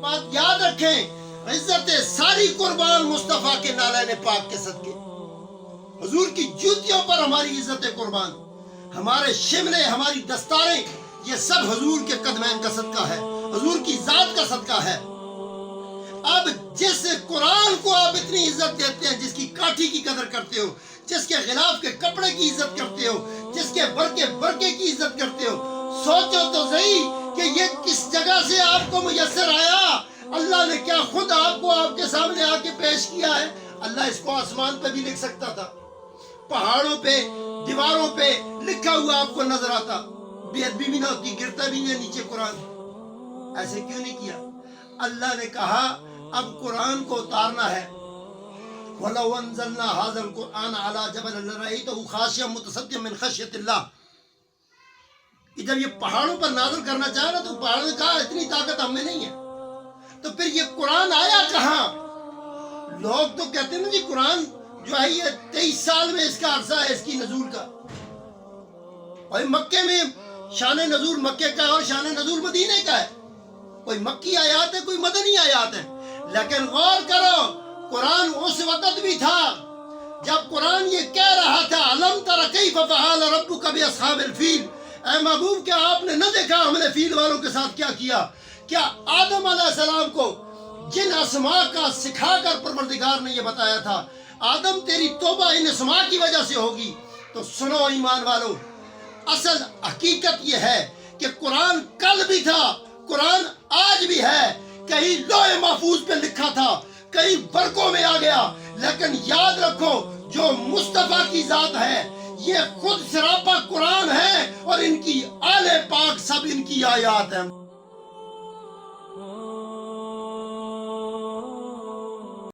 بات یاد رکھیں، عزت ساری قربان مصطفیٰ کے نالین پاک کے صدقے، حضور کی جوتیوں پر ہماری عزت قربان، ہمارے شملے، ہماری دستاریں، یہ سب حضور کے قدمین کا صدقہ ہے، حضور کی ذات کا صدقہ ہے۔ اب جس قرآن کو آپ اتنی عزت دیتے ہیں، جس کی کاٹھی کی قدر کرتے ہو، جس کے غلاف کے کپڑے کی عزت کرتے ہو، جس کے برقے کی عزت کرتے ہو، سوچو تو صحیح کہ یہ کس جگہ سے آپ کو میسر آیا؟ اللہ نے کیا خود آپ کو آپ کے سامنے آ کے پیش کیا ہے؟ اللہ اس کو آسمان پہ بھی لکھ سکتا تھا، پہاڑوں پہ، دیواروں پہ لکھا ہوا آپ کو نظر آتا، بے ادبی بھی نہ ہوتی، گرتا بھی نہیں نیچے قرآن۔ ایسے کیوں نہیں کیا؟ اللہ نے کہا اب قرآن کو اتارنا ہے۔ وَلَوْ أَنزَلْنَا هَذَا الْقُرْآنَ عَلَى جَبَلٍ لَرَأَيْتَهُ خَاشِعًا مُتَصَدِّعًا مِنْ خَشْيَةِ اللَّهِ، کہ جب یہ پہاڑوں پر نازل کرنا چاہا نا تو پہاڑوں نے کہا اتنی طاقت ہم میں نہیں ہے۔ تو پھر یہ قرآن آیا کہاں؟ لوگ تو کہتے ہیں نا جی قرآن جو ہے یہ 23 سال میں اس کا عرصہ ہے اس کی نزول کا، اور مکے میں شان نزول مکے کا ہے اور شان نزول مدینے کا ہے، کوئی مکی آیات ہے کوئی مدنی آیات ہے۔ لیکن غور کرو، قرآن اس وقت بھی تھا جب قرآن یہ کہہ رہا تھا الم تر کیف فعل ربک باصحاب الفیل، اے محبوب کیا آپ نے نہ دیکھا ہم نے فیل والوں کے ساتھ کیا کیا؟ کیا آدم علیہ السلام کو جن اسماء کا سکھا کر پروردگار نے یہ بتایا تھا آدم تیری توبہ ان اسماء کی وجہ سے ہوگی؟ تو سنو ایمان والو، اصل حقیقت یہ ہے کہ قرآن کل بھی تھا، قرآن آج بھی ہے، کہیں لوح محفوظ پہ لکھا تھا، کہیں برقوں میں آ گیا، لیکن یاد رکھو جو مصطفیٰ کی ذات ہے یہ خود سراپا قرآن ہے، اور ان کی آل پاک سب ان کی آیات ہیں۔